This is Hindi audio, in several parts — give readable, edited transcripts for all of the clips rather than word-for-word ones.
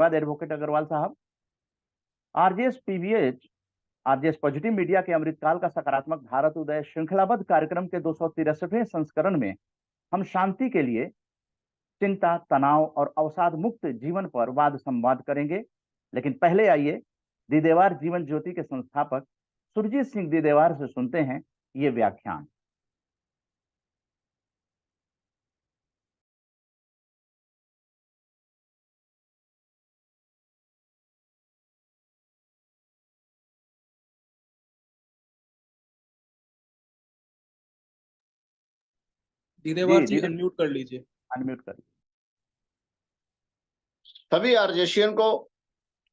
धन्यवाद एडवोकेट अग्रवाल साहब। RJS PVH, RJS positive media के अमृतकाल का सकारात्मक भारत उदय श्रृंखलाबद्ध कार्यक्रम के 263वें संस्करण में हम शांति के लिए चिंता, तनाव और अवसाद मुक्त जीवन पर वाद संवाद करेंगे। लेकिन पहले आइए दिदेवार जीवन ज्योति के संस्थापक सुरजीत सिंह दिदेवार से सुनते हैं ये व्याख्यान। दिदेवार जी अनम्यूट कर लीजिए। अनम्यूट कर। सभी आरजेशियन को,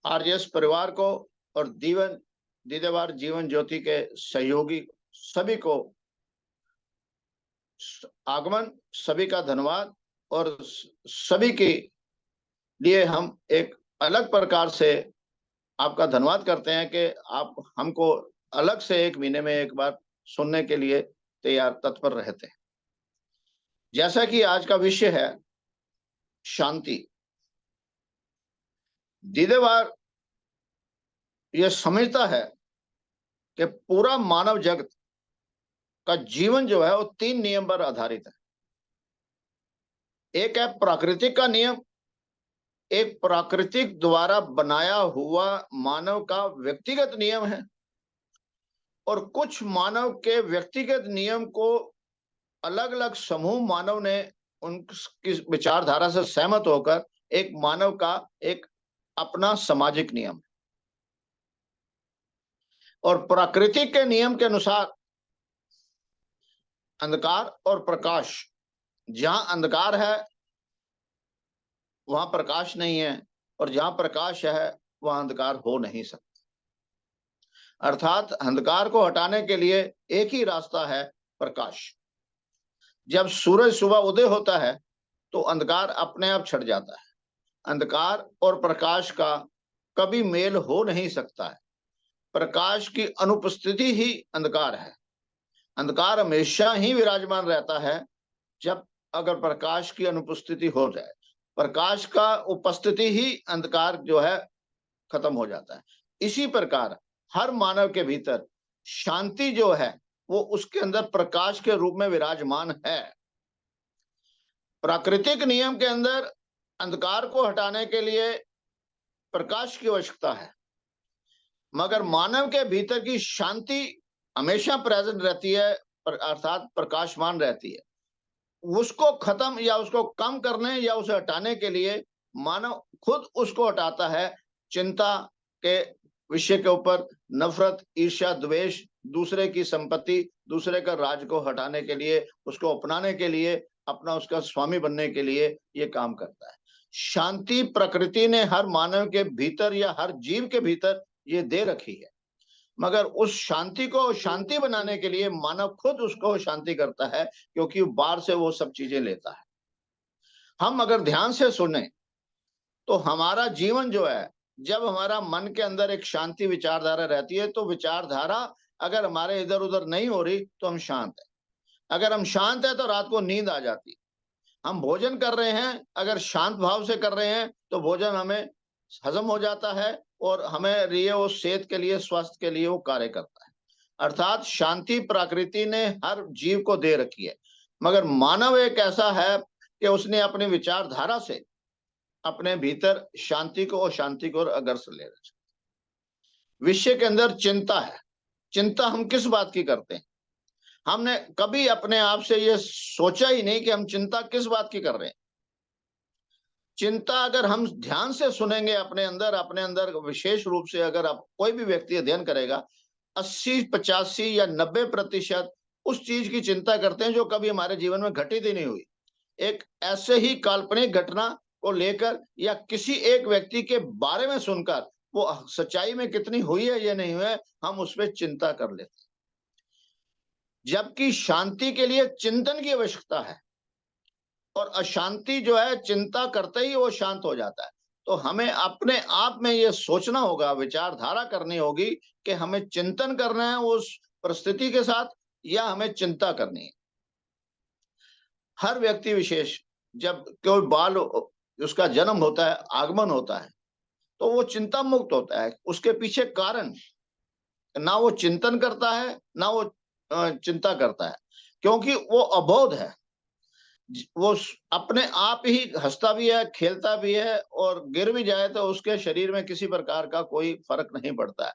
आरजेएस परिवार को और दिदेवार जीवन ज्योति के सहयोगी सभी को आगमन, सभी का धन्यवाद। और सभी के लिए हम एक अलग प्रकार से आपका धन्यवाद करते हैं कि आप हमको अलग से एक महीने में एक बार सुनने के लिए तत्पर रहते हैं। जैसा कि आज का विषय है शांति, दिदेवार यह समझता है कि पूरा मानव जगत का जीवन जो है वो 3 नियम पर आधारित है। एक है प्राकृतिक का नियम, एक प्राकृतिक द्वारा बनाया हुआ मानव का व्यक्तिगत नियम है, और कुछ मानव के व्यक्तिगत नियम को अलग अलग समूह मानव ने उनकी विचारधारा से सहमत होकर एक मानव का एक अपना सामाजिक नियम। और प्राकृतिक के नियम के अनुसार अंधकार और प्रकाश, जहां अंधकार है वहां प्रकाश नहीं है, और जहां प्रकाश है वहां अंधकार हो नहीं सकता। अर्थात अंधकार को हटाने के लिए एक ही रास्ता है, प्रकाश। जब सूरज सुबह उदय होता है तो अंधकार अपने आप छट जाता है। अंधकार और प्रकाश का कभी मेल हो नहीं सकता है। प्रकाश की अनुपस्थिति ही अंधकार है। अंधकार हमेशा ही विराजमान रहता है जब अगर प्रकाश की अनुपस्थिति हो जाए। प्रकाश का उपस्थिति ही अंधकार जो है खत्म हो जाता है। इसी प्रकार हर मानव के भीतर शांति जो है वो उसके अंदर प्रकाश के रूप में विराजमान है। प्राकृतिक नियम के अंदर अंधकार को हटाने के लिए प्रकाश की आवश्यकता है, मगर मानव के भीतर की शांति हमेशा प्रेजेंट रहती है, अर्थात प्रकाशमान रहती है। उसको खत्म या उसको कम करने या उसे हटाने के लिए मानव खुद उसको हटाता है। चिंता के विषय के ऊपर नफरत, ईर्ष्या, द्वेष, दूसरे की संपत्ति, दूसरे का राज को हटाने के लिए, उसको अपनाने के लिए, अपना उसका स्वामी बनने के लिए ये काम करता है। शांति प्रकृति ने हर मानव के भीतर या हर जीव के भीतर ये दे रखी है, मगर उस शांति को शांति बनाने के लिए मानव खुद उसको शांति करता है, क्योंकि बाहर से वो सब चीजें लेता है। हम अगर ध्यान से सुने तो हमारा जीवन जो है, जब हमारा मन के अंदर एक शांति विचारधारा रहती है तो विचारधारा अगर हमारे इधर उधर नहीं हो रही तो हम शांत है। अगर हम शांत है तो रात को नींद आ जाती है। हम भोजन कर रहे हैं, अगर शांत भाव से कर रहे हैं तो भोजन हमें हजम हो जाता है और हमें लिए वो सेहत के लिए, स्वास्थ्य के लिए वो कार्य करता है। अर्थात शांति प्रकृति ने हर जीव को दे रखी है, मगर मानव एक ऐसा है कि उसने अपनी विचारधारा से अपने भीतर शांति को और शांति को अग्रसर ले रखा। विषय के अंदर चिंता है। चिंता हम किस बात की करते हैं? हमने कभी अपने आप से ये सोचा ही नहीं कि हम चिंता किस बात की कर रहे हैं। चिंता अगर हम ध्यान से सुनेंगे अपने अंदर विशेष रूप से अगर आप कोई भी व्यक्ति अध्ययन करेगा, 80, 85 या 90% उस चीज की चिंता करते हैं जो कभी हमारे जीवन में घटित ही नहीं हुई। एक ऐसे ही काल्पनिक घटना को लेकर या किसी एक व्यक्ति के बारे में सुनकर वो सच्चाई में कितनी हुई है या नहीं हुई है, हम उस पर चिंता कर लेते हैं। जबकि शांति के लिए चिंतन की आवश्यकता है, और अशांति जो है चिंता करते ही वो शांत हो जाता है। तो हमें अपने आप में ये सोचना होगा, विचारधारा करनी होगी कि हमें चिंतन करना है उस परिस्थिति के साथ या हमें चिंता करनी है। हर व्यक्ति विशेष जब कोई बाल उसका जन्म होता है, आगमन होता है, तो वो चिंता मुक्त होता है। उसके पीछे कारण, ना वो चिंतन करता है ना वो चिंता करता है, क्योंकि वो अबोध है। वो अपने आप ही हंसता भी है, खेलता भी है, और गिर भी जाए तो उसके शरीर में किसी प्रकार का कोई फर्क नहीं पड़ता है,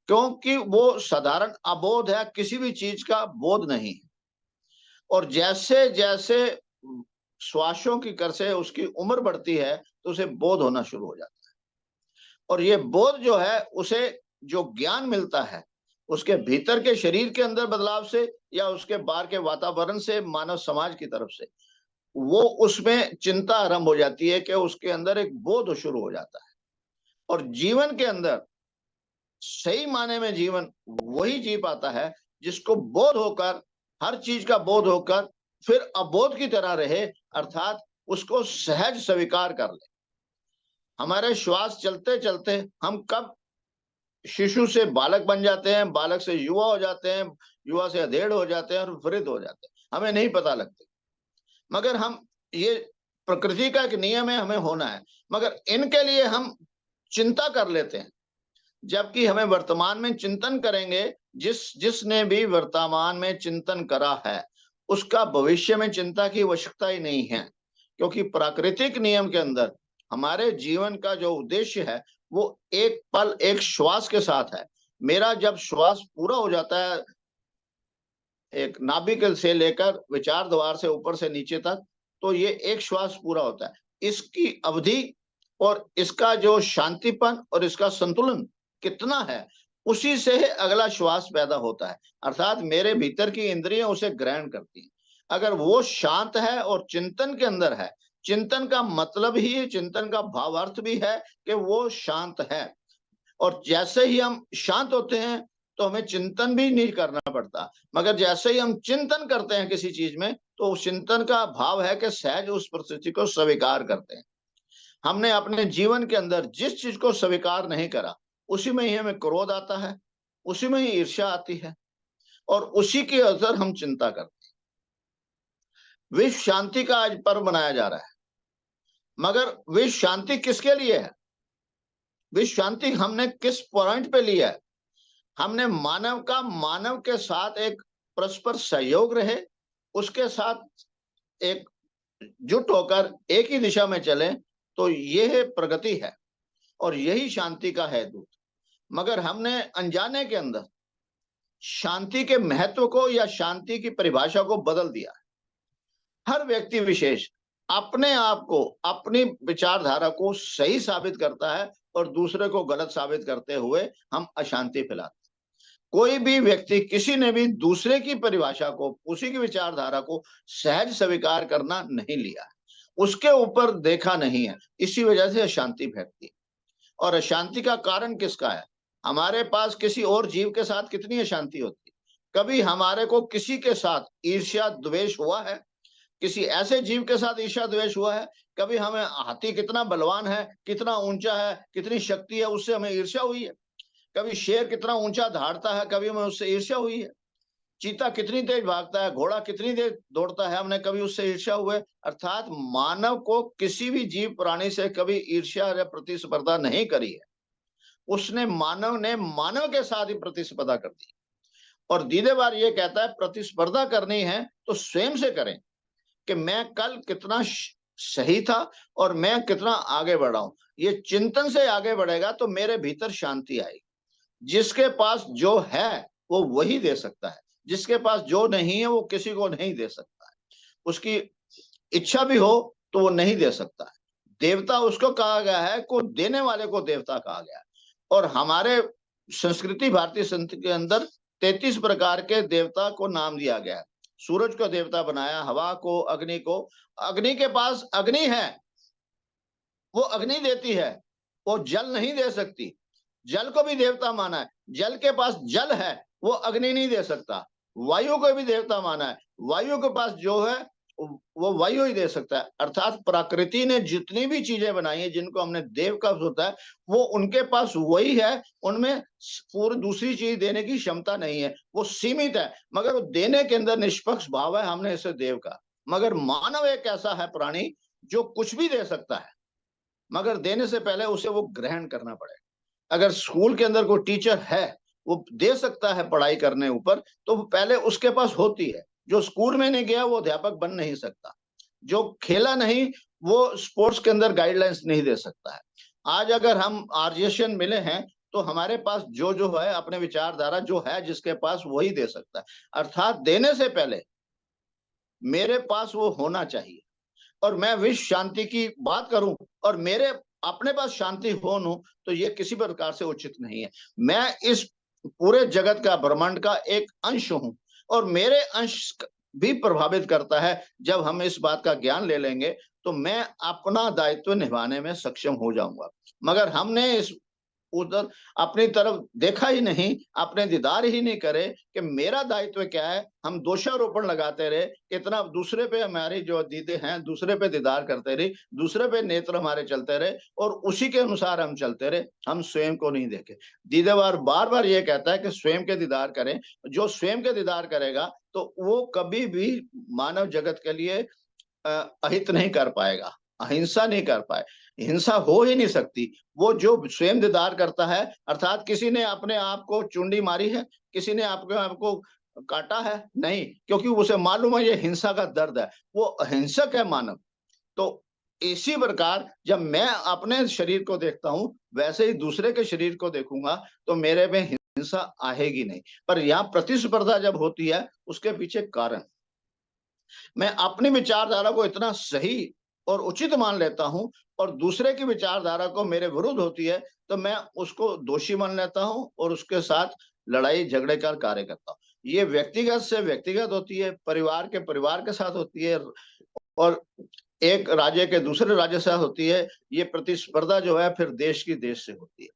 क्योंकि वो साधारण अबोध है, किसी भी चीज का बोध नहीं है। और जैसे जैसे श्वासों की कर से उसकी उम्र बढ़ती है तो उसे बोध होना शुरू हो जाता है, और ये बोध जो है उसे जो ज्ञान मिलता है उसके भीतर के शरीर के अंदर बदलाव से या उसके बाहर के वातावरण से, मानव समाज की तरफ से, वो उसमें चिंता आरंभ हो जाती है कि उसके अंदर एक बोध शुरू हो जाता है। और जीवन के अंदर सही माने में जीवन वही जी पाता है जिसको बोध होकर, हर चीज का बोध होकर फिर अबोध की तरह रहे, अर्थात उसको सहज स्वीकार कर ले। हमारे श्वास चलते चलते हम कब शिशु से बालक बन जाते हैं, बालक से युवा हो जाते हैं, युवा से अधेड़ हो जाते हैं और वृद्ध हो जाते हैं, हमें नहीं पता लगता। मगर हम, ये प्रकृति का एक नियम है, हमें होना है, मगर इनके लिए हम चिंता कर लेते हैं। जबकि हमें वर्तमान में चिंतन करेंगे, जिसने भी वर्तमान में चिंतन करा है उसका भविष्य में चिंता की आवश्यकता ही नहीं है, क्योंकि प्राकृतिक नियम के अंदर हमारे जीवन का जो उद्देश्य है वो एक पल एक श्वास के साथ है। मेरा जब श्वास पूरा हो जाता है, एक नाभिक से लेकर विचार द्वार से ऊपर से नीचे तक, तो ये एक श्वास पूरा होता है। इसकी अवधि और इसका जो शांतिपन और इसका संतुलन कितना है, उसी से अगला श्वास पैदा होता है, अर्थात मेरे भीतर की इंद्रियां उसे ग्रहण करती हैं। अगर वो शांत है और चिंतन के अंदर है, चिंतन का मतलब ही, चिंतन का भावार्थ भी है कि वो शांत है, और जैसे ही हम शांत होते हैं तो हमें चिंतन भी नहीं करना पड़ता। मगर जैसे ही हम चिंतन करते हैं किसी चीज में, तो उस चिंतन का भाव है कि सहज उस परिस्थिति को स्वीकार करते हैं। हमने अपने जीवन के अंदर जिस चीज को स्वीकार नहीं करा, उसी में ही हमें क्रोध आता है, उसी में ही ईर्ष्या आती है, और उसी के असर हम चिंता करते हैं। विश्व शांति का आज पर्व मनाया जा रहा है, मगर विश्व शांति किसके लिए है? विश्व शांति हमने किस पॉइंट पे लिया है? हमने मानव के साथ एक परस्पर सहयोग रहे, उसके साथ एक जुट होकर एक ही दिशा में चले, तो यह प्रगति है और यही शांति का है दूत। मगर हमने अनजाने के अंदर शांति के महत्व को या शांति की परिभाषा को बदल दिया है। हर व्यक्ति विशेष अपने आप को, अपनी विचारधारा को सही साबित करता है और दूसरे को गलत साबित करते हुए हम अशांति फैलाते हैं। कोई भी व्यक्ति, किसी ने भी दूसरे की परिभाषा को, उसी की विचारधारा को सहज स्वीकार करना नहीं लिया है, उसके ऊपर देखा नहीं है, इसी वजह से अशांति फैलती है। और अशांति का कारण किसका है? हमारे पास किसी और जीव के साथ कितनी अशांति होती है। कभी हमारे को किसी के साथ ईर्ष्या द्वेष हुआ है? किसी ऐसे जीव के साथ ईर्ष्या द्वेष हुआ है? कभी हमें हाथी कितना बलवान है, कितना ऊंचा है, कितनी शक्ति है, उससे हमें ईर्ष्या हुई है? कभी शेर कितना ऊंचा दहाड़ता है, कभी हमें उससे ईर्ष्या हुई है? चीता कितनी तेज भागता है, घोड़ा कितनी तेज दौड़ता है, हमने कभी उससे ईर्ष्या हुए? अर्थात मानव को किसी भी जीव प्राणी से कभी ईर्ष्या या प्रतिस्पर्धा नहीं करी है। मानव ने मानव के साथ ही प्रतिस्पर्धा कर दी। और दीदेवार ये कहता है प्रतिस्पर्धा करनी है तो स्वयं से करें कि मैं कल कितना सही था और मैं कितना आगे बढ़ा हूं। ये चिंतन से आगे बढ़ेगा तो मेरे भीतर शांति आएगी। जिसके पास जो है वो वही दे सकता है, जिसके पास जो नहीं है वो किसी को नहीं दे सकता है। उसकी इच्छा भी हो तो वो नहीं दे सकता है। देवता उसको कहा गया है, को देने वाले को देवता कहा गया है। और हमारे संस्कृति, भारतीय संस्कृति के अंदर 33 प्रकार के देवता को नाम दिया गया है। सूरज को देवता बनाया, हवा को, अग्नि को। अग्नि के पास अग्नि है, वो अग्नि देती है, वो जल नहीं दे सकती। जल को भी देवता माना है, जल के पास जल है, वो अग्नि नहीं दे सकता। वायु को भी देवता माना है, वायु के पास जो है वो वायु ही दे सकता है। अर्थात प्रकृति ने जितनी भी चीजें बनाई है जिनको हमने देव का होता है, वो उनके पास वही है, उनमें पूरी दूसरी चीज देने की क्षमता नहीं है, वो सीमित है। मगर वो देने के अंदर निष्पक्ष भाव है, हमने इसे देव का। मगर मानव एक ऐसा है प्राणी जो कुछ भी दे सकता है, मगर देने से पहले उसे वो ग्रहण करना पड़ेगा। अगर स्कूल के अंदर कोई टीचर है, वो दे सकता है पढ़ाई करने ऊपर, तो पहले उसके पास होती है। जो स्कूल में नहीं गया वो अध्यापक बन नहीं सकता, जो खेला नहीं वो स्पोर्ट्स के अंदर गाइडलाइंस नहीं दे सकता है। आज अगर हम आरजेशन मिले हैं तो हमारे पास जो है अपने विचारधारा जो है जिसके पास वही दे सकता है। अर्थात देने से पहले मेरे पास वो होना चाहिए। और मैं विश्व शांति की बात करूं और मेरे अपने पास शांति हो न, तो ये किसी प्रकार से उचित नहीं है। मैं इस पूरे जगत का, ब्रह्मांड का एक अंश हूं और मेरे अंश भी प्रभावित करता है। जब हम इस बात का ज्ञान ले लेंगे तो मैं अपना दायित्व निभाने में सक्षम हो जाऊंगा। मगर हमने इस उधर अपनी तरफ देखा ही नहीं, अपने दीदार ही नहीं करे कि मेरा दायित्व क्या है। हम दोषारोपण लगाते रहे, कितना दूसरे पे हमारी जो दीदे हैं दूसरे पे दीदार करते रहे, दूसरे पे नेत्र हमारे चलते रहे और उसी के अनुसार हम चलते रहे, हम स्वयं को नहीं देखे। दीदेवार बार बार ये कहता है कि स्वयं के दीदार करें। जो स्वयं के दीदार करेगा तो वो कभी भी मानव जगत के लिए अहित नहीं कर पाएगा, अहिंसा नहीं कर पाए, हिंसा हो ही नहीं सकती। वो जो स्वयं दीदार करता है, अर्थात किसी ने अपने आप को चुंडी मारी है, किसी ने आपको काटा है नहीं, क्योंकि उसे मालूम है ये हिंसा का दर्द है, वो अहिंसक है मानव। तो इसी प्रकार जब मैं अपने शरीर को देखता हूं वैसे ही दूसरे के शरीर को देखूंगा तो मेरे में हिंसा आएगी नहीं। पर यहाँ प्रतिस्पर्धा जब होती है उसके पीछे कारण, मैं अपनी विचारधारा को इतना सही और उचित मान लेता हूं और दूसरे की विचारधारा को मेरे विरुद्ध होती है तो मैं उसको दोषी मान लेता हूं और उसके साथ लड़ाई झगड़े का कार्य करता हूं। ये व्यक्तिगत से व्यक्तिगत होती है, परिवार के परिवार के साथ होती है और एक राज्य के दूसरे राज्य से होती है। ये प्रतिस्पर्धा जो है फिर देश की देश से होती है।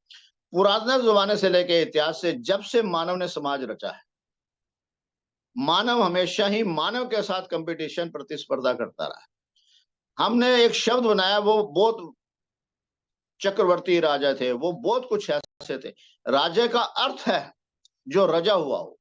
पुराने जमाने से लेकर इतिहास से, जब से मानव ने समाज रचा है, मानव हमेशा ही मानव के साथ कंपटीशन, प्रतिस्पर्धा करता रहा है। हमने एक शब्द बनाया, वो बहुत चक्रवर्ती राजा थे, वो बहुत कुछ ऐसे थे। राजा का अर्थ है जो रजा हुआ हो।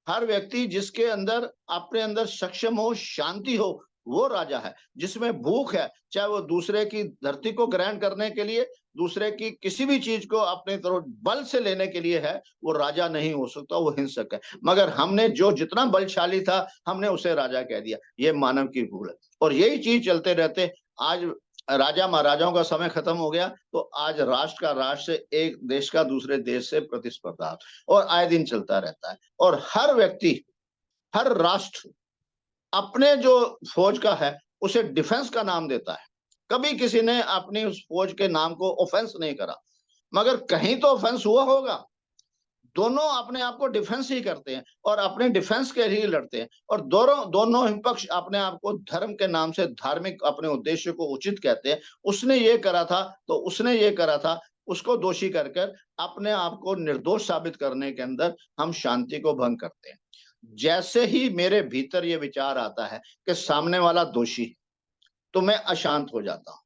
हर व्यक्ति जिसके अंदर अपने अंदर सक्षम हो, शांति हो, वो राजा है। जिसमें भूख है, चाहे वो दूसरे की धरती को ग्रहण करने के लिए, दूसरे की किसी भी चीज को अपने तरफ बल से लेने के लिए है, वो राजा नहीं हो सकता, वो हिंसक है। मगर हमने जो जितना बलशाली था हमने उसे राजा कह दिया। ये मानव की भूल है और यही चीज चलते रहते। आज राजा महाराजाओं का समय खत्म हो गया तो आज राष्ट्र का राष्ट्र से, एक देश का दूसरे देश से प्रतिस्पर्धा और आए दिन चलता रहता है। और हर व्यक्ति, हर राष्ट्र अपने जो फौज का है उसे डिफेंस का नाम देता है। कभी किसी ने अपनी उस फौज के नाम को ऑफेंस नहीं करा, मगर कहीं तो ऑफेंस हुआ होगा। दोनों अपने आप को डिफेंस ही करते हैं और अपने डिफेंस के लिए लड़ते हैं और दोनों ही पक्ष अपने आप को धर्म के नाम से धार्मिक अपने उद्देश्य को उचित कहते हैं। उसने ये करा था तो उसने ये करा था, उसको दोषी कर अपने आप को निर्दोष साबित करने के अंदर हम शांति को भंग करते हैं। जैसे ही मेरे भीतर ये विचार आता है कि सामने वाला दोषी है तो मैं अशांत हो जाता हूं।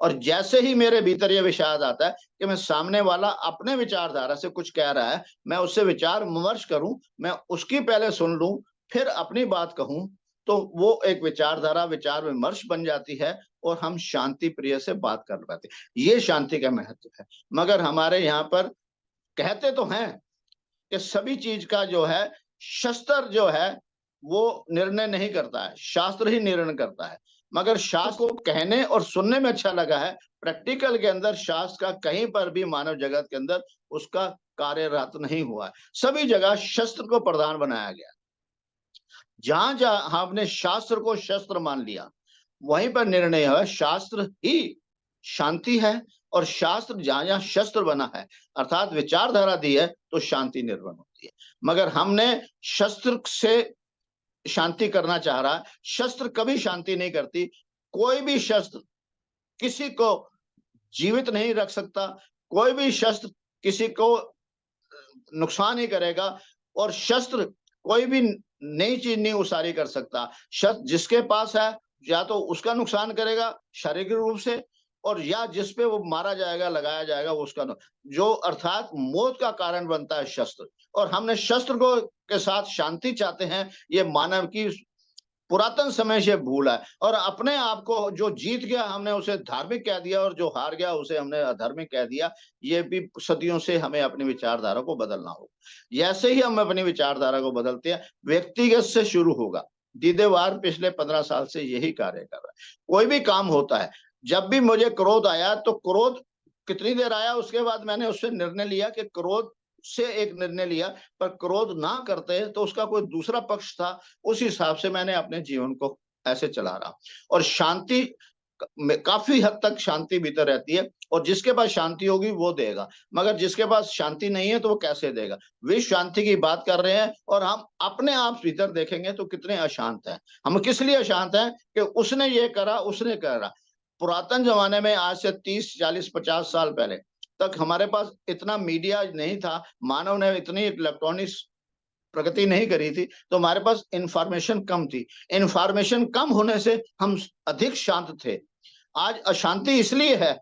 और जैसे ही मेरे भीतर ये विचार आता है कि मैं सामने वाला अपने विचारधारा से कुछ कह रहा है, मैं उससे विचार विमर्श करूं, मैं उसकी पहले सुन लूं फिर अपनी बात कहूं, तो वो एक विचारधारा, विचार विमर्श बन जाती है और हम शांति प्रिय से बात कर पाते। ये शांति का महत्व है। मगर हमारे यहाँ पर कहते तो हैं कि सभी चीज का जो है शस्त्र जो है वो निर्णय नहीं करता है, शास्त्र ही निर्णय करता है। मगर शास्त्र को कहने और सुनने में अच्छा लगा है, प्रैक्टिकल के अंदर शास्त्र का कहीं पर भी मानव जगत के अंदर उसका कार्यरत नहीं हुआ है। सभी जगह शस्त्र को प्रधान बनाया गया। जहां जहां हमने शास्त्र को शस्त्र मान लिया वहीं पर निर्णय है शास्त्र ही शांति है। और शास्त्र जहां जहां शस्त्र बना है अर्थात विचारधारा दी है तो शांति निर्माण होती है। मगर हमने शस्त्र से शांति करना चाह रहा है, शस्त्र कभी शांति नहीं करती। कोई भी शस्त्र किसी को जीवित नहीं रख सकता, कोई भी शस्त्र किसी को नुकसान ही करेगा और शस्त्र कोई भी नई चीज नहीं उसारी कर सकता। शस्त्र जिसके पास है या तो उसका नुकसान करेगा शारीरिक रूप से और या जिस पे वो मारा जाएगा, लगाया जाएगा, वो उसका जो अर्थात मौत का कारण बनता है शस्त्र। और हमने शस्त्र को के साथ शांति चाहते हैं। ये मानव की पुरातन समय से भूला है, और अपने आप को जो जीत गया हमने उसे धार्मिक कह दिया, और जो हार गया उसे हमने अधार्मिक कह दिया। ये भी सदियों से हमें अपनी विचारधारा को बदलना होगा। जैसे ही हम अपनी विचारधारा को बदलते हैं, व्यक्तिगत से शुरू होगा। दीदेवार पिछले 15 साल से यही कार्य कर रहा है। कोई भी काम होता है, जब भी मुझे क्रोध आया तो क्रोध कितनी देर आया, उसके बाद मैंने उससे निर्णय लिया कि क्रोध से एक निर्णय लिया, पर क्रोध ना करते तो उसका कोई दूसरा पक्ष था, उस हिसाब से मैंने अपने जीवन को ऐसे चला रहा। और शांति काफी हद तक शांति भीतर रहती है, और जिसके पास शांति होगी वो देगा, मगर जिसके पास शांति नहीं है तो वो कैसे देगा। विश्व शांति की बात कर रहे हैं, और हम अपने आप भीतर देखेंगे तो कितने अशांत हैं। हम किस लिए अशांत हैं कि उसने ये करा, उसने करा। पुरातन जमाने में, आज से 30, 40, 50 साल पहले तक हमारे पास इतना मीडिया नहीं था, मानव ने इतनी इलेक्ट्रॉनिक्स प्रगति नहीं करी थी, तो हमारे पास इंफॉर्मेशन कम थी। इंफॉर्मेशन कम होने से हम अधिक शांत थे। आज अशांति इसलिए है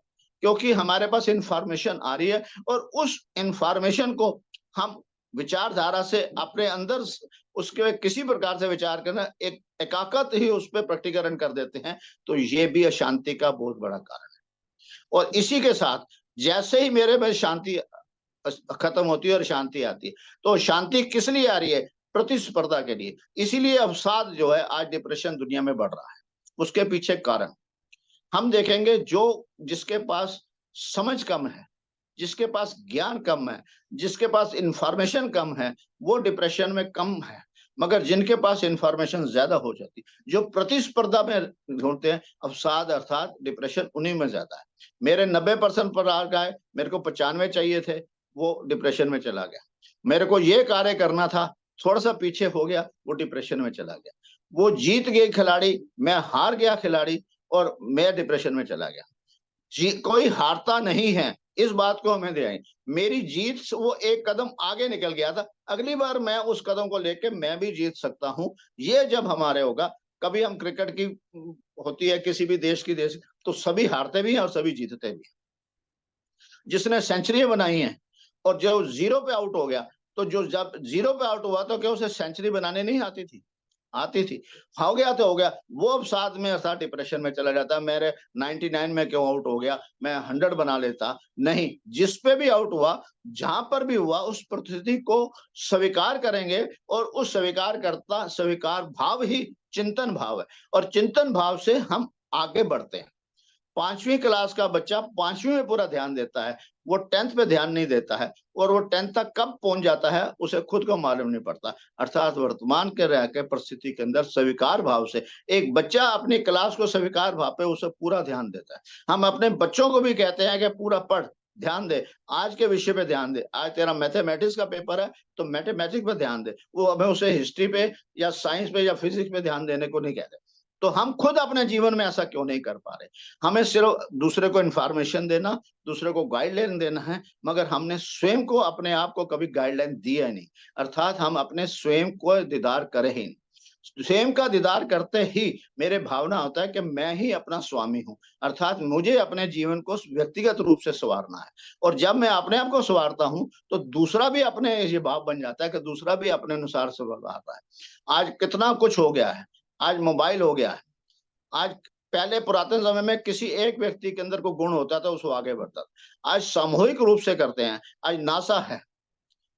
क्योंकि हमारे पास इंफॉर्मेशन आ रही है, और उस इंफॉर्मेशन को हम विचारधारा से अपने अंदर उसके किसी प्रकार से विचार करना, एक एकाकत ही उस पर प्रकटीकरण कर देते हैं। तो ये भी अशांति का बहुत बड़ा कारण है। और इसी के साथ जैसे ही मेरे में शांति खत्म होती है और शांति आती है, तो शांति किस लिए आ रही है? प्रतिस्पर्धा के लिए। इसीलिए अवसाद जो है, आज डिप्रेशन दुनिया में बढ़ रहा है। उसके पीछे कारण हम देखेंगे, जो जिसके पास समझ कम है, जिसके पास ज्ञान कम है, जिसके पास इंफॉर्मेशन कम है, वो डिप्रेशन में कम है। मगर जिनके पास इंफॉर्मेशन ज्यादा हो जाती, जो प्रतिस्पर्धा में ढूंढते हैं, अवसाद अर्थात डिप्रेशन उन्हीं में ज्यादा है। मेरे 90% पर आ गए, मेरे को 95 चाहिए थे, वो डिप्रेशन में चला गया। मेरे को ये कार्य करना था, थोड़ा सा पीछे हो गया, वो डिप्रेशन में चला गया। वो जीत गए खिलाड़ी, मैं हार गया खिलाड़ी, और मैं डिप्रेशन में चला गया। कोई हारता नहीं है, इस बात को हमें ध्यान। मेरी जीत वो एक कदम आगे निकल गया था, अगली बार मैं उस कदम को लेके मैं भी जीत सकता हूं। ये जब हमारे होगा, कभी हम क्रिकेट की होती है किसी भी देश की, तो सभी हारते भी हैं और सभी जीतते भी हैं। जिसने सेंचुरी बनाई है और जो 0 पे आउट हो गया, तो जो जब 0 पे आउट हुआ तो क्या उसे सेंचुरी बनाने नहीं आती थी? आती थी। हो गया तो हो गया, वो अब साथ में अर्थात डिप्रेशन में चला जाता। मेरे 99 में क्यों आउट हो गया, मैं 100 बना लेता। नहीं, जिस पे भी आउट हुआ, जहां पर भी हुआ, उस परिस्थिति को स्वीकार करेंगे, और उस स्वीकार भाव ही चिंतन भाव है, और चिंतन भाव से हम आगे बढ़ते हैं। 5वीं क्लास का बच्चा 5वीं में पूरा ध्यान देता है, वो 10th पे ध्यान नहीं देता है, और वो 10th तक कब पहुंच जाता है उसे खुद को मालूम नहीं पड़ता। अर्थात वर्तमान के रह के परिस्थिति के अंदर स्वीकार भाव से एक बच्चा अपनी क्लास को स्वीकार भाव पे उसे पूरा ध्यान देता है। हम अपने बच्चों को भी कहते हैं कि पूरा पढ़, ध्यान दे, आज के विषय पे ध्यान दे। आज तेरा मैथमेटिक्स का पेपर है तो मैथमेटिक्स पे ध्यान दे। वो हमें उसे हिस्ट्री पे या साइंस पे या फिजिक्स पे ध्यान देने को नहीं कहते। तो हम खुद अपने जीवन में ऐसा क्यों नहीं कर पा रहे? हमें सिर्फ दूसरे को इंफॉर्मेशन देना, दूसरे को गाइडलाइन देना है, मगर हमने स्वयं को, अपने आप को कभी गाइडलाइन दिया नहीं। अर्थात हम अपने स्वयं को दीदार करें ही नहीं। स्वयं का दीदार करते ही मेरे भावना होता है कि मैं ही अपना स्वामी हूँ, अर्थात मुझे अपने जीवन को व्यक्तिगत रूप से संवारना है। और जब मैं अपने आप को संवारता हूँ तो दूसरा भी अपने ये भाव बन जाता है कि दूसरा भी अपने अनुसार संवार रहा है। आज कितना कुछ हो गया है, आज मोबाइल हो गया है। आज पहले पुरातन समय में किसी एक व्यक्ति के अंदर को गुण होता था, उसको आगे बढ़ता था। आज सामूहिक रूप से करते हैं। आज नासा है,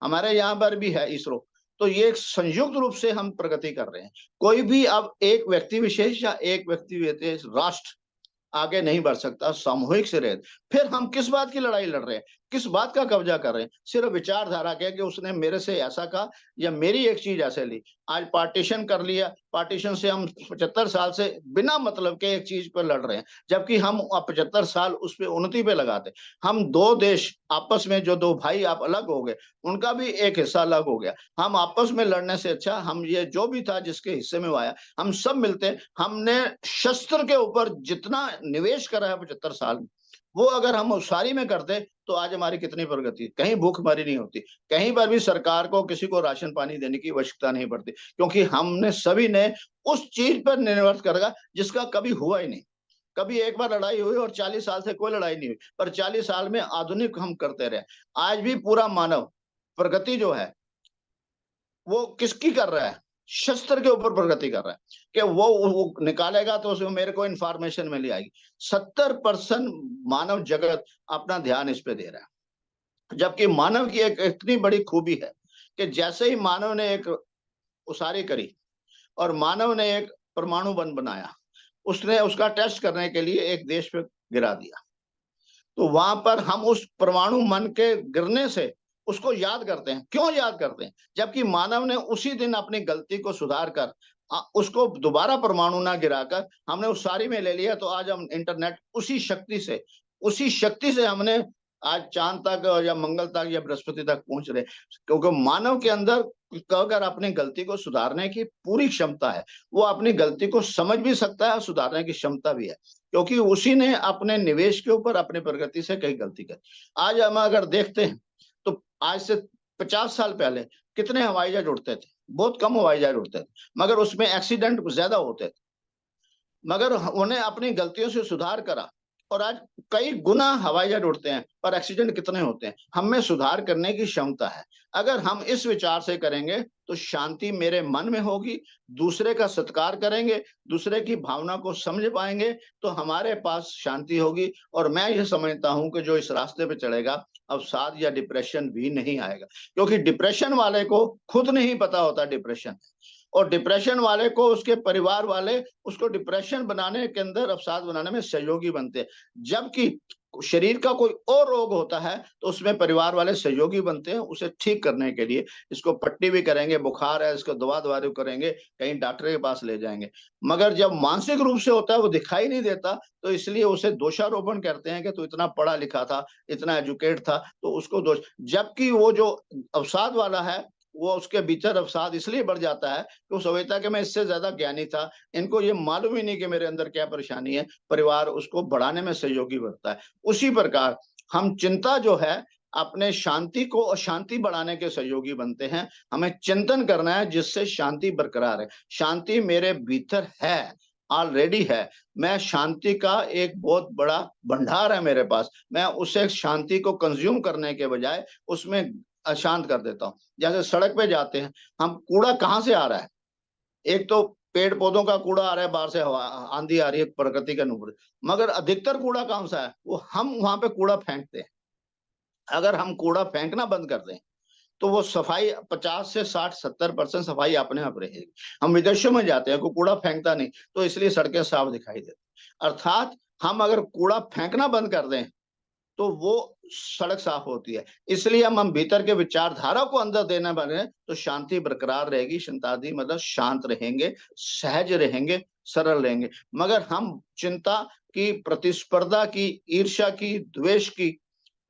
हमारे यहाँ पर भी है इसरो, तो ये एक संयुक्त रूप से हम प्रगति कर रहे हैं। कोई भी अब एक व्यक्ति विशेष या एक व्यक्ति विशेष राष्ट्र आगे नहीं बढ़ सकता, सामूहिक से रहे। फिर हम किस बात की लड़ाई लड़ रहे हैं, किस बात का कब्जा कर रहे हैं? सिर्फ विचारधारा के कि उसने मेरे से ऐसा कहा या मेरी एक चीज ऐसे ली। आज पार्टीशन कर लिया, पार्टीशन से हम 75 साल से बिना मतलब के एक चीज पर लड़ रहे हैं, जबकि हम 75 साल उस पर उन्नति पे लगाते। हम दो देश आपस में, जो दो भाई आप अलग हो गए, उनका भी एक हिस्सा अलग हो गया। हम आपस में लड़ने से अच्छा हम ये जो भी था जिसके हिस्से में आया, हम सब मिलते। हमने शस्त्र के ऊपर जितना निवेश करा है 75 साल में, वो अगर हम उसारी में करते तो आज हमारी कितनी प्रगति। कहीं भूखमरी नहीं होती, कहीं पर भी सरकार को किसी को राशन पानी देने की आवश्यकता नहीं पड़ती, क्योंकि हमने सभी ने उस चीज पर निर्भर करा जिसका कभी हुआ ही नहीं। कभी एक बार लड़ाई हुई और 40 साल से कोई लड़ाई नहीं हुई, पर 40 साल में आधुनिक हम करते रहे। आज भी पूरा मानव प्रगति जो है वो किसकी कर रहा है? शस्त्र के ऊपर प्रगति कर रहा है कि वो निकालेगा तो उसमें मेरे को इंफॉर्मेशन मिल आएगी। 70% मानव जगत अपना ध्यान इस पे दे रहा है, जबकि मानव की एक इतनी बड़ी खूबी है कि जैसे ही मानव ने एक उसारी करी और मानव ने एक परमाणु बम बनाया, उसने उसका टेस्ट करने के लिए एक देश पे गिरा दिया, तो वहां पर हम उस परमाणु मन के गिरने से उसको याद करते हैं। क्यों याद करते हैं? जबकि मानव ने उसी दिन अपनी गलती को सुधार कर उसको दोबारा परमाणु ना गिराकर हमने उसारी में ले लिया, तो आज हम इंटरनेट उसी शक्ति से हमने आज चांद तक या मंगल तक या बृहस्पति तक पहुंच रहे, क्योंकि मानव के अंदर अगर अपनी गलती को सुधारने की पूरी क्षमता है, वो अपनी गलती को समझ भी सकता है और सुधारने की क्षमता भी है, क्योंकि उसी ने अपने निवेश के ऊपर अपनी प्रगति से कई गलती करी। आज हम अगर देखते हैं तो आज से 50 साल पहले कितने हवाई जहाज उड़ते थे? बहुत कम हवाई जहाज उड़ते थे, मगर उसमें एक्सीडेंट ज्यादा होते थे, मगर उन्हें अपनी गलतियों से सुधार करा और आज कई गुना हवाई जहाज उड़ते हैं, पर एक्सीडेंट कितने होते हैं? हम में सुधार करने की क्षमता है। अगर हम इस विचार से करेंगे तो शांति मेरे मन में होगी, दूसरे का सत्कार करेंगे, दूसरे की भावना को समझ पाएंगे, तो हमारे पास शांति होगी। और मैं ये समझता हूं कि जो इस रास्ते पे चलेगा, अवसाद या डिप्रेशन भी नहीं आएगा, क्योंकि डिप्रेशन वाले को खुद नहीं पता होता डिप्रेशन, और डिप्रेशन वाले को उसके परिवार वाले उसको डिप्रेशन बनाने के अंदर, अवसाद बनाने में सहयोगी बनते हैं। जबकि शरीर का कोई और रोग होता है तो उसमें परिवार वाले सहयोगी बनते हैं उसे ठीक करने के लिए। इसको पट्टी भी करेंगे, बुखार है इसको दवा करेंगे, कहीं डॉक्टर के पास ले जाएंगे। मगर जब मानसिक रूप से होता है, वो दिखाई नहीं देता, तो इसलिए उसे दोषारोपण करते हैं कि तू इतना पढ़ा लिखा था, इतना एजुकेट था, तो उसको दोष। जबकि वो जो अवसाद वाला है, वो उसके भीतर अवसाद इसलिए बढ़ जाता है कि वो समझता है कि मैं इससे ज्यादा ज्ञानी था, इनको ये मालूम ही नहीं कि मेरे अंदर क्या परेशानी है। परिवार उसको बढ़ाने में सहयोगी बनता है। उसी प्रकार हम चिंता जो है अपने शांति को और शांति बढ़ाने के सहयोगी बनते हैं। हमें चिंतन करना है जिससे शांति बरकरार है। शांति मेरे भीतर है, ऑलरेडी है। मैं शांति का एक बहुत बड़ा भंडार है मेरे पास। मैं उसे शांति को कंज्यूम करने के बजाय उसमें अशांत कर देता हूँ। जैसे सड़क पे जाते हैं हम, कूड़ा कहाँ से आ रहा है? एक तो पेड़ पौधों का कूड़ा आ रहा है, बाहर से हवा आंधी आ रही है, प्रकृति के अनुकूल, मगर अधिकतर कूड़ा कहाँ से है? वो हम वहां पे कूड़ा फेंकते हैं। अगर हम कूड़ा फेंकना बंद कर दें तो वो सफाई 50 से 60-70% सफाई अपने आप रहेगी। हम विदेशों में जाते हैं, कोई कूड़ा फेंकता नहीं, तो इसलिए सड़कें साफ दिखाई देती। अर्थात हम अगर कूड़ा फेंकना बंद कर दें तो वो सड़क साफ होती है। इसलिए हम भीतर के विचारधारा को अंदर देना बने तो शांति बरकरार रहेगी। शांति मतलब शांत रहेंगे, सहज रहेंगे, सरल रहेंगे। मगर हम चिंता की, प्रतिस्पर्धा की, ईर्ष्या की, द्वेष की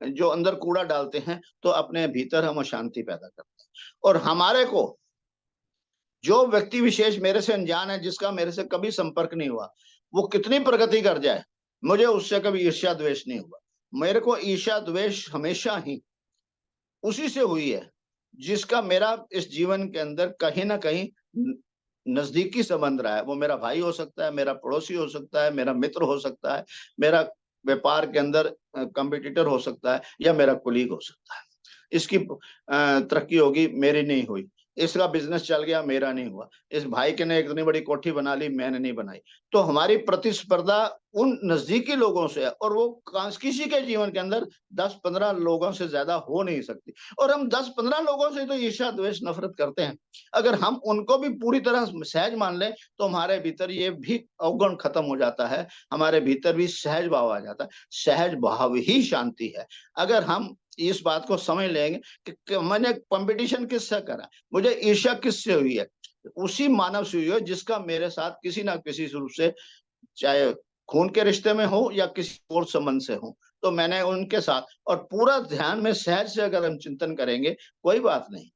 जो अंदर कूड़ा डालते हैं, तो अपने भीतर हम अशांति पैदा करते हैं। और हमारे को जो व्यक्ति विशेष मेरे से अनजान है, जिसका मेरे से कभी संपर्क नहीं हुआ, वो कितनी प्रगति कर जाए, मुझे उससे कभी ईर्ष्या द्वेष नहीं हुआ। मेरे को ईर्ष्या द्वेष हमेशा ही उसी से हुई है जिसका मेरा इस जीवन के अंदर कहीं ना कहीं नजदीकी संबंध रहा है। वो मेरा भाई हो सकता है, मेरा पड़ोसी हो सकता है, मेरा मित्र हो सकता है, मेरा व्यापार के अंदर कंपटीटर हो सकता है, या मेरा कुलीग हो सकता है। इसकी तरक्की होगी, मेरी नहीं हुई। इसका बिजनेस चल गया, मेरा नहीं हुआ। इस भाई के ने इतनी बड़ी कोठी बना ली, मैंने नहीं बनाई। तो हमारी प्रतिस्पर्धा उन नजदीकी लोगों से है, और वो किसी के जीवन के अंदर 10-15 लोगों से ज्यादा हो नहीं सकती। और हम 10-15 लोगों से तो ईर्ष्या द्वेष नफरत करते हैं। अगर हम उनको भी पूरी तरह सहज मान लें तो हमारे भीतर ये भी अवगुण खत्म हो जाता है, हमारे भीतर भी सहज भाव आ जाता है। सहज भाव ही शांति है। अगर हम इस बात को समझ लेंगे कि मैंने कंपटीशन किससे करा, मुझे ईर्ष्या किससे हुई है, उसी मानव से हुई है जिसका मेरे साथ किसी ना किसी रूप से, चाहे खून के रिश्ते में हो या किसी और संबंध से हो, तो मैंने उनके साथ, और पूरा ध्यान में सहज से अगर हम चिंतन करेंगे, कोई बात नहीं,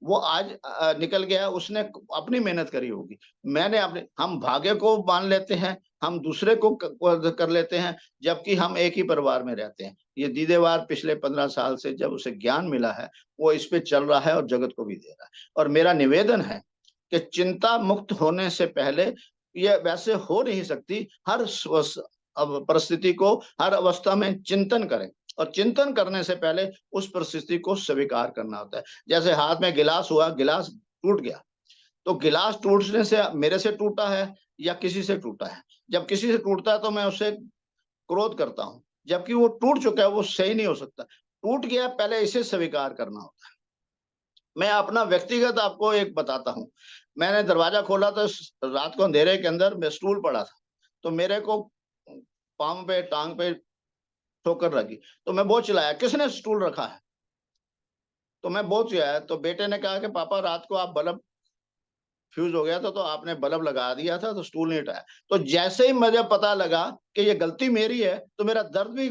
वो आज निकल गया, उसने अपनी मेहनत करी होगी, मैंने अपने। हम भाग्य को मान लेते हैं, हम दूसरे को कर लेते हैं, जबकि हम एक ही परिवार में रहते हैं। ये दीदेवार पिछले 15 साल से जब उसे ज्ञान मिला है, वो इस पे चल रहा है और जगत को भी दे रहा है। और मेरा निवेदन है कि चिंता मुक्त होने से पहले, ये वैसे हो नहीं सकती, हर परिस्थिति को, हर अवस्था में चिंतन करें, और चिंतन करने से पहले उस परिस्थिति को स्वीकार करना होता है। जैसे हाथ में गिलास हुआ, गिलास टूट गया, तो गिलास टूटने से मेरे से टूटा है या किसी से टूटा है। जब किसी से टूटता है तो मैं उससे क्रोध करता हूं, जबकि वो टूट चुका है, वो सही नहीं हो सकता। टूट गया, पहले इसे स्वीकार करना होता है। मैं अपना व्यक्तिगत आपको एक बताता हूं। मैंने दरवाजा खोला तो रात को अंधेरे के अंदर मैं स्टूल पड़ा था, तो मेरे को पांव पे टांग पे ठोकर लगी, तो मैं बहुत चिल्लाया, किसने स्टूल रखा है? तो मैं बहुत चिल्लाया, तो बेटे ने कहा कि पापा रात को आप बल्ब फ्यूज हो गया था तो आपने बल्ब लगा दिया था, तो स्टूल नहीं हटाया। तो जैसे ही मुझे पता लगा कि ये गलती मेरी है, तो मेरा दर्द भी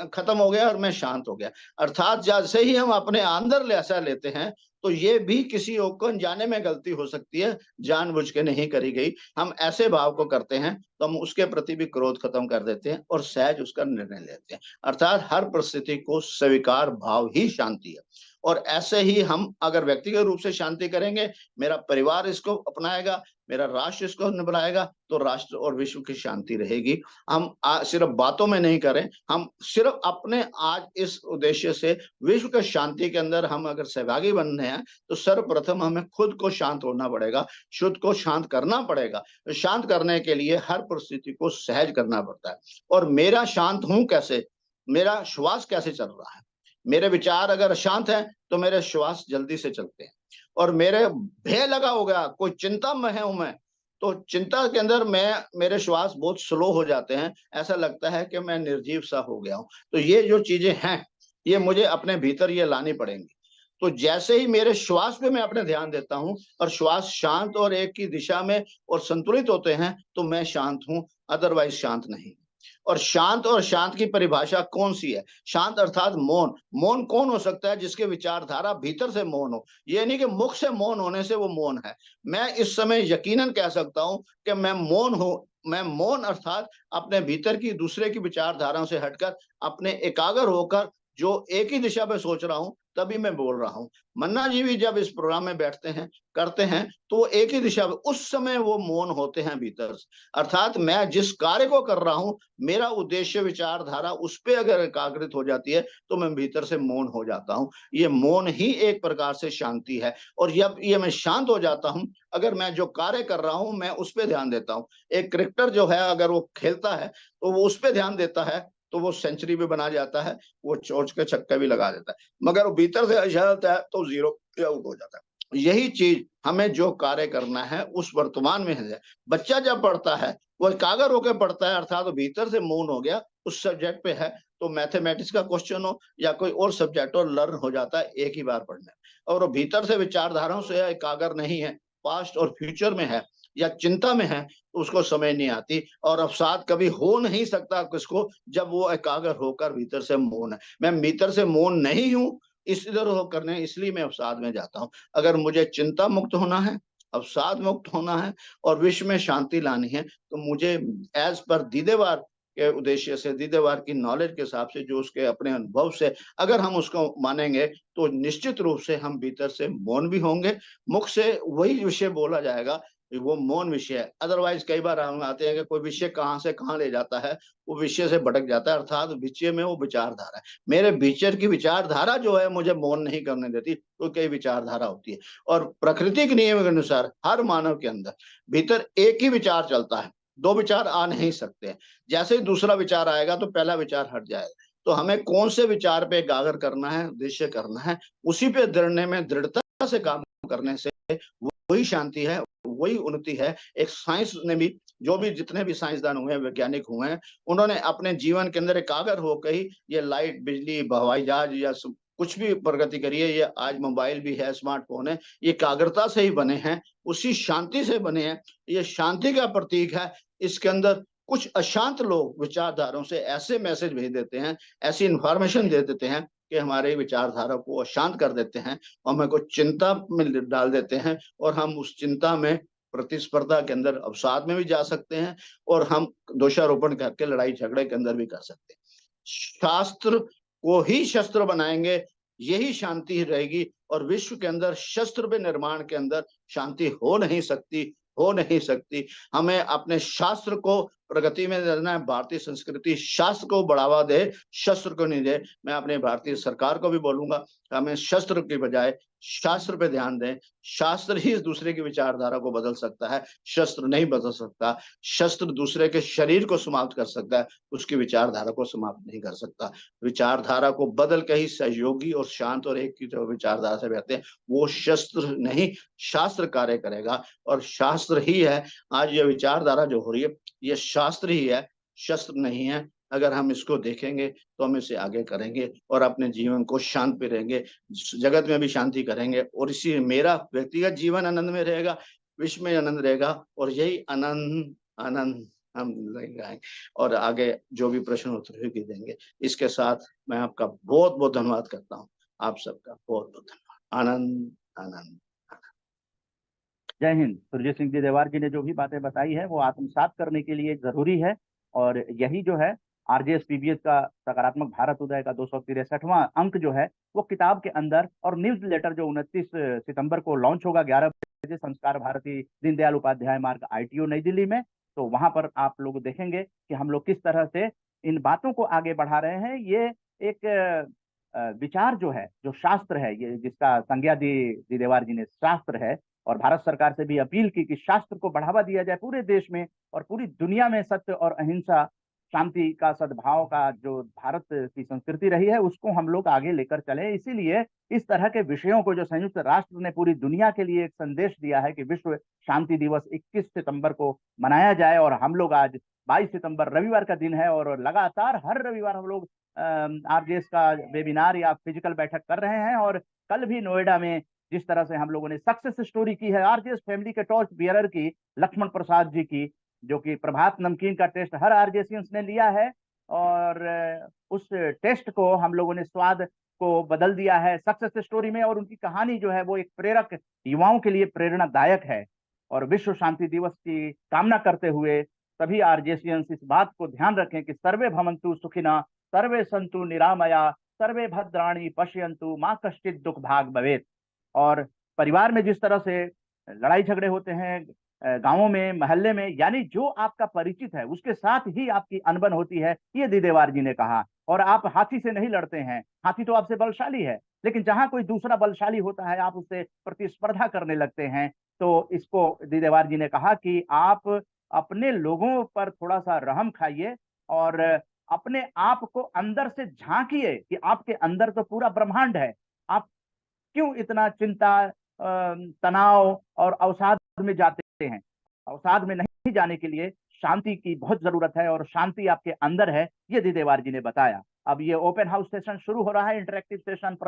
खत्म हो गया और मैं शांत हो गया। अर्थात जैसे ही हम अपने अंदर ऐसा लेते हैं, तो ये भी किसी को अनजाने में गलती हो सकती है, जानबूझ के नहीं करी गई। हम ऐसे भाव को करते हैं तो हम उसके प्रति भी क्रोध खत्म कर देते हैं और सहज उसका निर्णय लेते हैं। अर्थात हर परिस्थिति को स्वीकार भाव ही शांति है। और ऐसे ही हम अगर व्यक्तिगत रूप से शांति करेंगे, मेरा परिवार इसको अपनाएगा, मेरा राष्ट्र इसको निभाएगा, तो राष्ट्र और विश्व की शांति रहेगी। हम सिर्फ बातों में नहीं करें, हम सिर्फ अपने आज इस उद्देश्य से विश्व की शांति के अंदर हम अगर सहभागी बन रहे हैं, तो सर्वप्रथम हमें खुद को शांत होना पड़ेगा, शुद्ध को शांत करना पड़ेगा। शांत करने के लिए हर परिस्थिति को सहज करना पड़ता है। और मेरा शांत हूं कैसे, मेरा श्वास कैसे चल रहा है। मेरे विचार अगर शांत हैं तो मेरे श्वास जल्दी से चलते हैं। और मेरे भय लगा हो गया, कोई चिंता में हूं मैं, तो चिंता के अंदर मेरे श्वास बहुत स्लो हो जाते हैं, ऐसा लगता है कि मैं निर्जीव सा हो गया हूं। तो ये जो चीजें हैं, ये मुझे अपने भीतर ये लानी पड़ेंगी। तो जैसे ही मेरे श्वास पे मैं अपने ध्यान देता हूं और श्वास शांत और एक की दिशा में और संतुलित होते हैं, तो मैं शांत हूं, अदरवाइज शांत नहीं। और शांत की परिभाषा कौन सी है? शांत अर्थात मौन। मौन कौन हो सकता है? जिसके विचारधारा भीतर से मौन हो। ये नहीं कि मुख से मौन होने से वो मौन है। मैं इस समय यकीनन कह सकता हूं कि मैं मौन हूं। मैं मौन अर्थात अपने भीतर की दूसरे की विचारधाराओं से हटकर अपने एकाग्र होकर जो एक ही दिशा पे सोच रहा हूं, तभी मैं बोल रहा हूं। मन्ना जी भी जब इस प्रोग्राम में बैठते हैं, करते हैं, तो वो एक ही दिशा में, उस समय वो मौन होते हैं भीतर से। अर्थात मैं जिस कार्य को कर रहा हूं, मेरा उद्देश्य विचारधारा उस पे अगर एकाग्रित हो जाती है, तो मैं भीतर से मौन हो जाता हूं। ये मौन ही एक प्रकार से शांति है। और जब ये मैं शांत हो जाता हूं, अगर मैं जो कार्य कर रहा हूं मैं उस पे ध्यान देता हूं। एक क्रिकेटर जो है, अगर वो खेलता है तो वो उस पे ध्यान देता है, तो वो सेंचुरी भी बना जाता है, वो चोंच के छक्के भी लगा देता है। मगर वो भीतर से जाता है तो जीरो आउट हो जाता है। यही चीज हमें जो कार्य करना है उस वर्तमान में है। बच्चा जब पढ़ता है, वो एकाग्र होकर पढ़ता है, अर्थात तो भीतर से मौन हो गया, उस सब्जेक्ट पे है, तो मैथमेटिक्स का क्वेश्चन हो या कोई और सब्जेक्ट हो, लर्न हो जाता है एक ही बार पढ़ने। और वो भीतर से विचारधाराओं से एकाग्र नहीं है, पास्ट और फ्यूचर में है या चिंता में है, तो उसको समझ नहीं आती। और अवसाद कभी हो नहीं सकता किसको, जब वो एकाग्र होकर भीतर से मौन है। मैं भीतर से मौन नहीं हूं, इस इधर हो करने, इसलिए मैं अवसाद में जाता हूं। अगर मुझे चिंता मुक्त होना है, अवसाद मुक्त होना है और विश्व में शांति लानी है, तो मुझे एज पर दीदेवार के उद्देश्य से, दीदेवार की नॉलेज के हिसाब से, जो उसके अपने अनुभव से अगर हम उसको मानेंगे, तो निश्चित रूप से हम भीतर से मौन भी होंगे। मुख से वही विषय बोला जाएगा, वो मौन विषय है। अदरवाइज कई बार हम आते हैं कि कोई विषय कहां से कहां ले जाता है, वो विषय से भटक जाता है, अर्थात विषय में वो विचारधारा है। मेरे भीतर की विचारधारा जो है मुझे मौन नहीं करने देती, तो कई विचारधारा होती है। और प्रकृति के नियम के अनुसार हर मानव के अंदर भीतर एक ही विचार चलता है, दो विचार आ नहीं सकते। जैसे ही दूसरा विचार आएगा तो पहला विचार हट जाएगा। तो हमें कौन से विचार पे एकाग्र करना है, उद्देश्य करना है, उसी पे दृढ़ता से काम करने से वही शांति है, वही उन्नति है। एक साइंस ने भी, जो भी जितने भी साइंसदान हुए हैं, वैज्ञानिक हुए हैं, उन्होंने अपने जीवन के अंदर एकाग्र होकर ही ये लाइट, बिजली, हवाई जहाज या कुछ भी प्रगति करी है। ये आज मोबाइल भी है, स्मार्टफोन है, ये एकाग्रता से ही बने हैं, उसी शांति से बने हैं। ये शांति का प्रतीक है। इसके अंदर कुछ अशांत लोग विचारधाराओं से ऐसे मैसेज भेज देते हैं, ऐसी इंफॉर्मेशन दे देते हैं कि हमारे विचारधारा को अशांत कर देते हैं और हमें को चिंता में डाल देते हैं। और हम उस चिंता में, प्रतिस्पर्धा के अंदर, अवसाद में भी जा सकते हैं और हम दोषारोपण करके लड़ाई झगड़े के अंदर भी कर सकते हैं। शास्त्र को ही शस्त्र बनाएंगे, यही शांति रहेगी। और विश्व के अंदर शस्त्र पे निर्माण के अंदर शांति हो नहीं सकती, हो नहीं सकती। हमें अपने शास्त्र को प्रगति में रहना है। भारतीय संस्कृति शास्त्र को बढ़ावा दे, शस्त्र को नहीं दे। मैं अपने भारतीय सरकार को भी बोलूंगा, हमें शस्त्र की बजाय शास्त्र पे ध्यान दें। शास्त्र ही इस दूसरे की विचारधारा को बदल सकता है, शस्त्र नहीं बदल सकता। शस्त्र दूसरे के शरीर को समाप्त कर सकता है, उसकी विचारधारा को समाप्त नहीं कर सकता। विचारधारा को बदल के ही सहयोगी और शांत और एक की जो विचारधारा से रहते हैं, वो शस्त्र नहीं शास्त्र कार्य करेगा। और शास्त्र ही है आज ये विचारधारा जो हो रही है, ये शास्त्र ही है, शस्त्र नहीं है। अगर हम इसको देखेंगे तो हम इसे आगे करेंगे और अपने जीवन को शांत पे रहेंगे, जगत में भी शांति करेंगे, और इसी मेरा व्यक्तिगत जीवन आनंद में रहेगा, विश्व में आनंद रहेगा, और यही आनंद आनंद हम लगाएंगे और आगे जो भी प्रश्न उत्तर भी देंगे। इसके साथ मैं आपका बहुत बहुत धन्यवाद करता हूँ। आप सबका बहुत बहुत धन्यवाद। आनंद आनंद। जय हिंद। सुरजीत सिंह जी देवार जी ने जो भी बातें बताई है वो आत्मसात करने के लिए जरूरी है, और यही जो है आरजेएस पीबीएच का सकारात्मक भारत उदय का 263वां अंक जो है वो किताब के अंदर, और न्यूज लेटर जो 29 सितंबर को लॉन्च होगा 11 बजे, संस्कार भारती दीनदयाल उपाध्याय मार्ग ITO नई दिल्ली में। तो वहां पर आप लोग देखेंगे कि हम लोग किस तरह से इन बातों को आगे बढ़ा रहे हैं। ये एक विचार जो है, जो शास्त्र है, ये जिसका संज्ञा दी देवार जी ने शास्त्र है, और भारत सरकार से भी अपील की कि शास्त्र को बढ़ावा दिया जाए पूरे देश में और पूरी दुनिया में। सत्य और अहिंसा, शांति का, सद्भाव का जो भारत की संस्कृति रही है उसको हम लोग आगे लेकर चले। इसीलिए इस तरह के विषयों को जो संयुक्त राष्ट्र ने पूरी दुनिया के लिए एक संदेश दिया है कि विश्व शांति दिवस 21 सितंबर को मनाया जाए, और हम लोग आज 22 सितंबर रविवार का दिन है, और लगातार हर रविवार हम लोग आरजेएस का वेबिनार या फिजिकल बैठक कर रहे हैं। और कल भी नोएडा में जिस तरह से हम लोगों ने सक्सेस स्टोरी की है आरजेएस फैमिली के टॉर्च बियरर की, लक्ष्मण प्रसाद जी की, जो कि प्रभात नमकीन का टेस्ट हर आरजेएसियंस ने लिया है, और उस टेस्ट को हम लोगों ने स्वाद को बदल दिया है सक्सेस स्टोरी में। और उनकी कहानी जो है वो एक प्रेरक, युवाओं के लिए प्रेरणादायक है। और विश्व शांति दिवस की कामना करते हुए सभी आरजेएसियंस इस बात को ध्यान रखें कि सर्वे भवन्तु सुखिनः, सर्वे सन्तु निरामया, सर्वे भद्राणि पश्यन्तु, मा कश्चित् दुख भाग भवेत्। और परिवार में जिस तरह से लड़ाई झगड़े होते हैं, गांवों में, मोहल्ले में, यानी जो आपका परिचित है उसके साथ ही आपकी अनबन होती है, ये दीदेवार जी ने कहा। और आप हाथी से नहीं लड़ते हैं, हाथी तो आपसे बलशाली है, लेकिन जहां कोई दूसरा बलशाली होता है आप उससे प्रतिस्पर्धा करने लगते हैं। तो इसको दीदेवार जी ने कहा कि आप अपने लोगों पर थोड़ा सा रहम खाइए और अपने आप को अंदर से झांकिए कि आपके अंदर तो पूरा ब्रह्मांड है। आप क्यों इतना चिंता, तनाव और अवसाद में जाते हैं? अवसाद में नहीं जाने के लिए शांति की बहुत जरूरत है, और शांति आपके अंदर है, ये दीदेवार जी ने बताया। अब ये ओपन हाउस सेशन शुरू हो रहा है, इंटरेक्टिव सेशन।